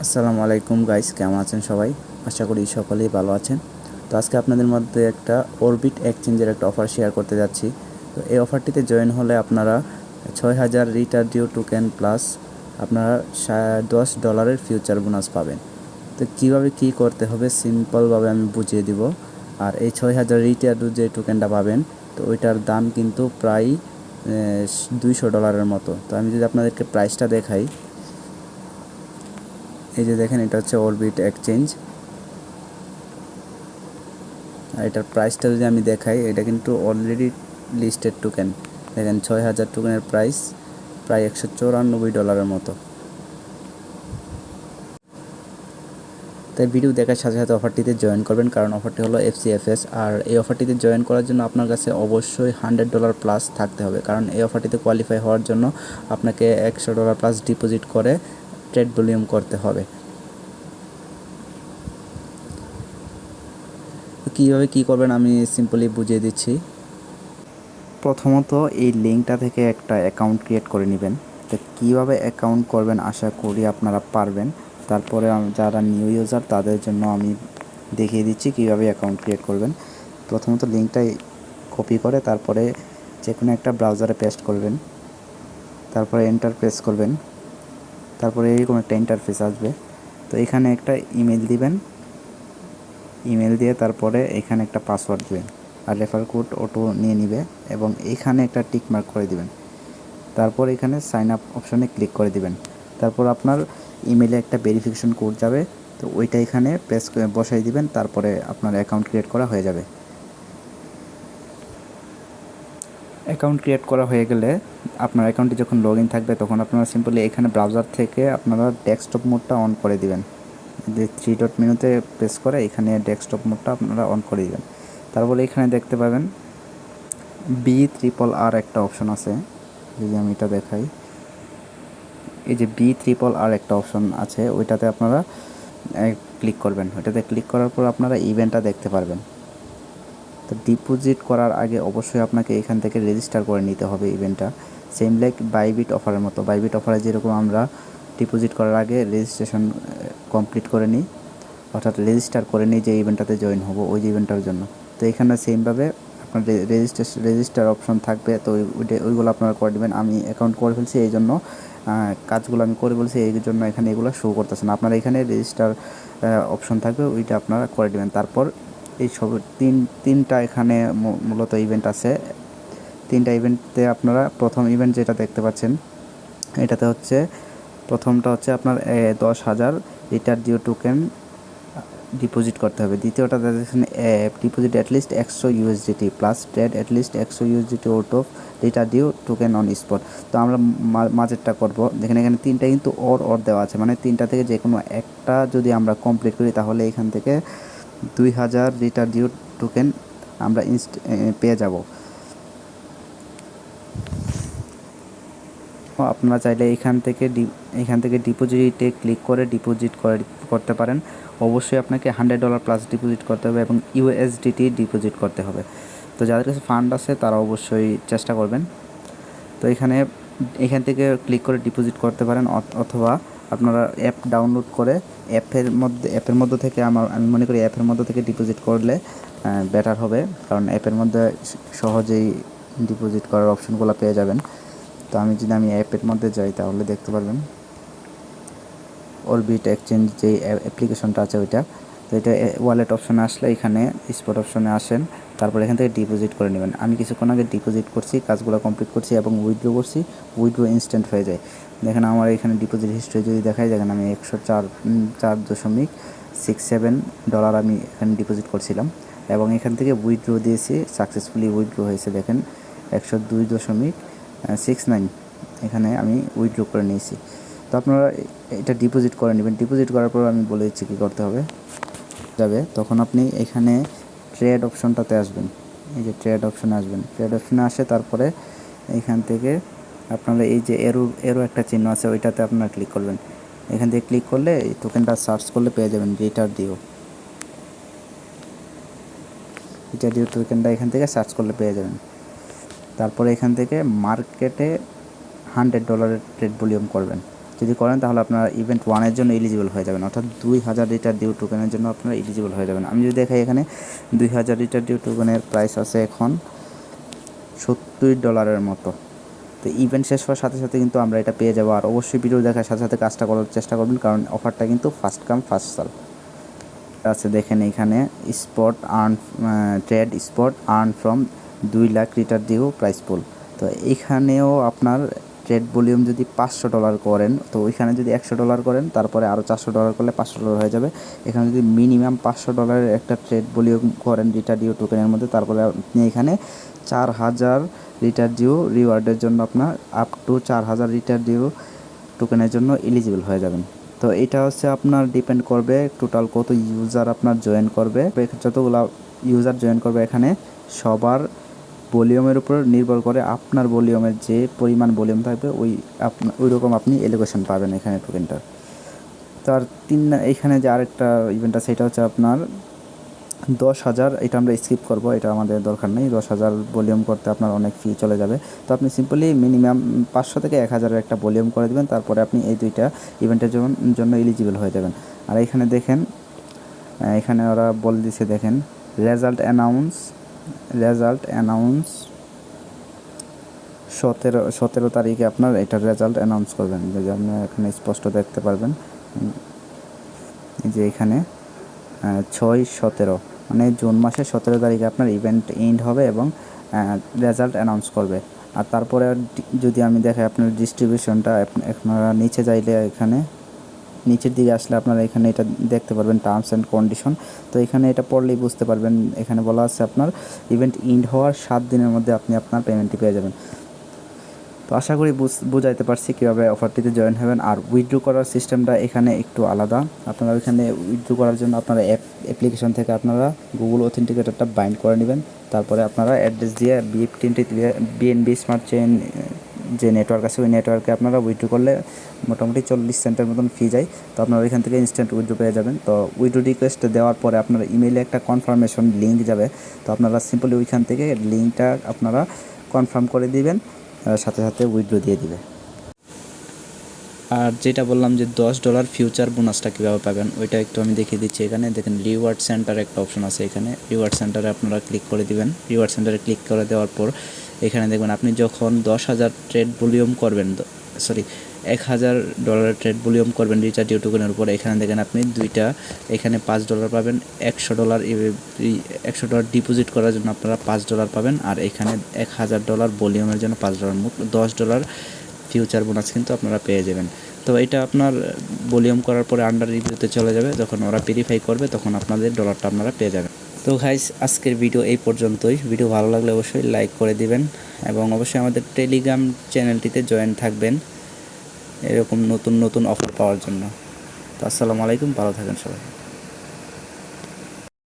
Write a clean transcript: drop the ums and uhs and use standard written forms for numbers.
আসসালামু আলাইকুম গাইস, কেমন আছেন সবাই? আশা করি সকলেই ভালো আছেন। তো আজকে আপনাদের মধ্যে একটা অরবিট এক্সচেঞ্জের একটা অফার শেয়ার করতে যাচ্ছি। তো এই অফারটিতে জয়েন হলে আপনারা 6000 রিটার ডিউ টোকেন প্লাস আপনারা $10 ফিউচার বোনাস পাবেন। তো কীভাবে কী করতে হবে সিম্পলভাবে আমি বুঝিয়ে দিব। আর এই 6000 রিটার ডিউ যে টোকেনটা পাবেন, তো ওইটার দাম কিন্তু প্রায় $200 মতো। তো আমি যদি আপনাদেরকে প্রাইসটা দেখাই, এই যে দেখেন, এটা হচ্ছে অরবিট এক্সচেঞ্জ। আর এটার প্রাইসটা যদি আমি দেখাই, এটা কিন্তু অলরেডি লিস্টেড টোকেন। দেখেন 6000 টোকেনের প্রাইস প্রায় $194 মতো। তাই ভিডিও দেখার সাথে সাথে অফারটিতে জয়েন করবেন, কারণ অফারটি হলো FCFS। আর এই অফারটিতে জয়েন করার জন্য আপনার কাছে অবশ্যই $100 প্লাস থাকতে হবে, কারণ এই অফারটিতে কোয়ালিফাই হওয়ার জন্য আপনাকে $100 প্লাস ডিপোজিট করে ট্রেড ভলিউম করতে হবে। কীভাবে কী করবেন আমি সিম্পলি বুঝিয়ে দিচ্ছি। প্রথমত এই লিঙ্কটা থেকে একটা অ্যাকাউন্ট ক্রিয়েট করে নেবেন। তো কীভাবে অ্যাকাউন্ট করবেন আশা করি আপনারা পারবেন। তারপরে যারা নিউ ইউজার তাদের জন্য আমি দেখিয়ে দিচ্ছি কীভাবে অ্যাকাউন্ট ক্রিয়েট করবেন। প্রথমত লিঙ্কটা কপি করে তারপরে যে কোনো একটা ব্রাউজারে পেস্ট করবেন, তারপরে এন্টার প্রেস করবেন। তারপরে এরকম একটা ইন্টারফেস আসবে। তো এখানে একটা ইমেল দিবেন, ইমেল দিয়ে তারপরে এখানে একটা পাসওয়ার্ড দিবেন, আর রেফার কোড অটো নিয়ে নিবে এবং এইখানে একটা টিক মার্ক করে দিবেন। তারপর এখানে সাইন আপ অপশনে ক্লিক করে দিবেন। তারপর আপনার ইমেলে একটা ভেরিফিকেশন কোড যাবে, তো ওইটা এখানে প্রেস বসাই দিবেন। তারপরে আপনার অ্যাকাউন্ট ক্রিয়েট করা হয়ে যাবে। অ্যাকাউন্ট ক্রিয়েট করা হয়ে গেলে আপনার অ্যাকাউন্টে যখন লগ ইন থাকবে তখন আপনারা সিম্পলি এখানে ব্রাউজার থেকে আপনারা ডেস্কটপ মোডটা অন করে দিবেন। যে 3 ডট মেনুতে প্রেস করে এখানে ডেস্কটপ মোডটা আপনারা অন করে দিবেন। তারপরে এখানে দেখতে পাবেন BRRR একটা অপশন আছে। যদি আমি এটা দেখাই, এই যে BRRR একটা অপশন আছে, ওইটাতে আপনারা ক্লিক করবেন। ওইটাতে ক্লিক করার পর আপনারা ইভেন্টটা দেখতে পারবেন। তো ডিপোজিট করার আগে অবশ্যই আপনাকে এখান থেকে রেজিস্টার করে নিতে হবে ইভেন্টটা। সেম লাইক বাইবিট অফারের মতো। বাইবিট অফারে যেরকম আমরা ডিপোজিট করার আগে রেজিস্ট্রেশন কমপ্লিট করে নিই, অর্থাৎ রেজিস্টার করে নিই যে ইভেন্টটাতে জয়েন হব ওই যে ইভেন্টটার জন্য। তো এখানে সেমভাবে আপনার রেজিস্টার অপশন থাকবে। তো ওইগুলো আপনারা করে দেবেন। আমি অ্যাকাউন্ট করে ফেলছি, এই জন্য কাজগুলো আমি করে বলছি, এই জন্য এখানে এগুলো শো করতেছে না। আপনারা এখানে রেজিস্টার অপশন থাকবে, ওইটা আপনারা করে দেবেন। তারপর এই সব তিনটা এখানে মূলত ইভেন্ট আছে। তিনটা ইভেন্টে আপনারা প্রথম ইভেন্ট যেটা দেখতে পাচ্ছেন, এটাতে হচ্ছে প্রথমটা হচ্ছে আপনার 10,000 রিটার ডিউ টোকেন ডিপোজিট করতে হবে। দ্বিতীয়টা দেখছেন deposit at least 100 USDT plus trade at least 100 USDT out of রিটার ডিউ টোকেন অন স্পট। তো আমরা মাঝেরটা করবো। দেখেন এখানে তিনটা কিন্তু অর দেওয়া আছে, মানে তিনটা থেকে যে কোনো একটা যদি আমরা কমপ্লিট করি তাহলে এখান থেকে 2000 রিটার ডিউ টোকেন আমরা পেয়ে যাব। আপনারা চাইলে এখান থেকে ডিপোজিটে ক্লিক করে ডিপোজিট করতে পারেন। অবশ্যই আপনাকে $100 প্লাস ডিপোজিট করতে হবে এবং USDT ডিপোজিট করতে হবে। তো যাদের কাছে ফান্ড আছে তারা অবশ্যই চেষ্টা করবেন। তো এখান থেকে ক্লিক করে ডিপোজিট করতে পারেন, অথবা আপনারা অ্যাপ ডাউনলোড করে অ্যাপের মধ্যে থেকে আমি মনে করি অ্যাপের মধ্যে থেকে ডিপোজিট করলে বেটার হবে, কারণ অ্যাপের মধ্যে সহজেই ডিপোজিট করার অপশনগুলো পেয়ে যাবেন। তো আমি অ্যাপের মধ্যে যাই তাহলে দেখতে পারবেন অরবিট এক্সচেঞ্জ যে অ্যাপ্লিকেশনটা আছে ওইটা। তো এটা ওয়ালেট অপশনে আসলে এখানে স্পট অপশনে আসেন, তারপর এখান থেকে ডিপোজিট করে নেবেন। আমি কিছুক্ষণ আগে ডিপোজিট করছি, কাজগুলো কমপ্লিট করছি এবং উইথড্র করছি। উইথড্র ইনস্ট্যান্ট হয়ে যায়। দেখেন আমার এখানে ডিপোজিট হিস্ট্রি যদি দেখাই, দেখেন আমি $104.67 আমি এখানে ডিপোজিট করছিলাম এবং এখান থেকে উইথড্র দিয়েছি, সাকসেসফুলি উইথড্র হয়েছে। দেখেন 102.69 এখানে আমি উইথড্র করে নিয়েছি। তো আপনারা এটা ডিপোজিট করে নেবেন। ডিপোজিট করার পর আমি বলে দিচ্ছি কী করতে হবে। তখন আপনি এখানে ট্রেড অপশনটাতে আসবেন। এই যে ট্রেড অপশনে আসবেন, ট্রেড অপশনে আসে তারপরে এখান থেকে আপনারা এই যে এরো একটা চিহ্ন আছে ওইটাতে আপনারা ক্লিক করবেন। এখান থেকে ক্লিক করলে এই টোকেনটা সার্চ করলে পেয়ে যাবেন রিটার ডিউ টোকেনটা এখান থেকে সার্চ করলে পেয়ে যাবেন। তারপরে এখান থেকে মার্কেটে $100 ট্রেড ভলিউম করবেন। যদি করেন তাহলে আপনারা ইভেন্ট 1-এর জন্য এলিজিবল হয়ে যাবেন, অর্থাৎ 2000 লিটার ডিউ টোকেনের জন্য আপনারা এলিজিবল হয়ে যাবেন। আমি যদি দেখাই এখানে 2000 লিটার ডিউ টোকেনের প্রাইস আছে এখন $70 মতো। তো ইভেন্ট শেষ হওয়ার সাথে সাথে কিন্তু আমরা এটা পেয়ে যাবো। আর অবশ্যই ভিডিও দেখার সাথে সাথে কাজটা করার চেষ্টা করবেন, কারণ অফারটা কিন্তু ফার্স্ট কাম ফার্স্ট সার্ভ আছে। দেখেন এখানে spot earn trade spot earn from 2 lakh লিটার ডিউ প্রাইস পুল। তো এখানেও আপনার ট্রেড ভলিউম যদি $500 করেন, তো ওইখানে যদি $100 করেন, তারপরে আরও $400 করলে $500 হয়ে যাবে। এখানে যদি মিনিমাম $500 একটা ট্রেড ভলিউম করেন লিটার ডিউ টোকেনের মধ্যে, তারপরে আপনি এখানে 4000 লিটার ডিউ রিওয়ার্ডের জন্য আপনার আপ টু 4000 লিটার ডিউ টোকেনের জন্য এলিজিবল হয়ে যাবেন। তো এটা হচ্ছে আপনার ডিপেন্ড করবে টোটাল কত ইউজার আপনার জয়েন করবে। যতগুলো ইউজার জয়েন করবে এখানে সবার ভলিউমের উপর নির্ভর করে আপনার ভলিউমের যে পরিমাণ ভলিউম থাকবে ওই রকম আপনি এলোকেশন পাবেন এখানে টোকেনটার। তো আর এইখানে যে আরেকটা ইভেন্ট আছে, সেটা হচ্ছে আপনার 10,000। এটা আমরা স্কিপ করব, এটা আমাদের দরকার নেই। 10,000 ভলিউম করতে আপনার অনেক ফি চলে যাবে। তো আপনি সিম্পলি মিনিমাম 500 থেকে 1000 একটা ভলিউম করে দেবেন, তারপরে আপনি এই দুইটা ইভেন্টের জন্য এলিজিবল হয়ে যাবেন। আর এখানে দেখেন, এখানে ওরা বলে দিছে, দেখেন রেজাল্ট অ্যানাউন্স 17 তারিখে আপনার এটার রেজাল্ট অ্যানাউন্স করবেন। যদি আপনি এখানে স্পষ্ট দেখতে পারবেন যে এখানে 6-17 মানে জুন মাসের 17 তারিখে আপনার ইভেন্ট এন্ড হবে এবং রেজাল্ট অ্যানাউন্স করবে। আর তারপরে যদি আমি দেখাই আপনার ডিস্ট্রিবিউশনটা, আপনারা নিচে যাইলে এখানে নিচের দিকে আসলে আপনারা এখানে এটা দেখতে পারবেন টার্মস অ্যান্ড কন্ডিশন। তো এখানে এটা পড়লেই বুঝতে পারবেন, এখানে বলা আছে আপনার ইভেন্ট এন্ড হওয়ার 7 দিনের মধ্যে আপনি আপনার পেমেন্টটি পেয়ে যাবেন। তো আশা করি বুঝাইতে পারছি কীভাবে অফারটিতে জয়েন হবেন। আর উইথড্র করার সিস্টেমটা এখানে একটু আলাদা। আপনারা ওইখানে উইথড্র করার জন্য আপনারা অ্যাপ্লিকেশন থেকে আপনারা গুগল অথেন্টিকেটরটা বাইন্ড করে নেবেন। তারপরে আপনারা অ্যাড্রেস দিয়ে বিএনবি স্মার্ট চেইন যে নেটওয়ার্ক আছে, ওই নেটওয়ার্কে আপনারা উইথড্র করলে মোটামুটি 40 সেন্টের মতন ফি যায়। তো আপনারা ওইখান থেকে ইনস্ট্যান্ট উইথড্র পেয়ে যাবেন। তো উইথড্র রিকোয়েস্ট দেওয়ার পরে আপনার ইমেইলে একটা কনফার্মেশন লিঙ্ক যাবে। তো আপনারা সিম্পলি ওইখান থেকে লিঙ্কটা আপনারা কনফার্ম করে দিবেন, সাথে সাথে উইথড্র দিয়ে দিবে। আর যেটা বললাম যে $10 ফিউচার বোনাসটা কীভাবে পাবেন, ওইটা একটু আমি দেখিয়ে দিচ্ছি। এখানে দেখেন রিওয়ার্ড সেন্টার একটা অপশন আছে, এখানে রিওয়ার্ড সেন্টারে আপনারা ক্লিক করে দিবেন। রিওয়ার্ড সেন্টারে ক্লিক করে দেওয়ার পর এখানে দেখবেন আপনি যখন 10,000 ট্রেড ভলিউম করবেন, $1,000 ট্রেড ভলিউম করবেন রিচার্জ ডিউ টোকেনের উপর, এখানে দেখেন আপনি দুইটা, এখানে $5 পাবেন। $100 ডিপোজিট করার জন্য আপনারা $5 পাবেন, আর এখানে $1,000 ভলিউমের জন্য $5, মোট $10 ফিউচার বোনাস কিন্তু আপনারা পেয়ে যাবেন। তো এটা আপনার ভলিউম করার পরে আন্ডার রিভিউতে চলে যাবে, যখন ওরা ভেরিফাই করবে তখন আপনাদের ডলারটা আপনারা পেয়ে যাবেন। তো গাইস, আজকের ভিডিও এই পর্যন্তই। ভিডিও ভালো লাগলে অবশ্যই লাইক করে দিবেন এবং অবশ্যই আমাদের টেলিগ্রাম চ্যানেলটিতে জয়েন থাকবেন এরকম নতুন নতুন অফার পাওয়ার জন্য। তো আসসালামু আলাইকুম, ভালো থাকেন সবাই।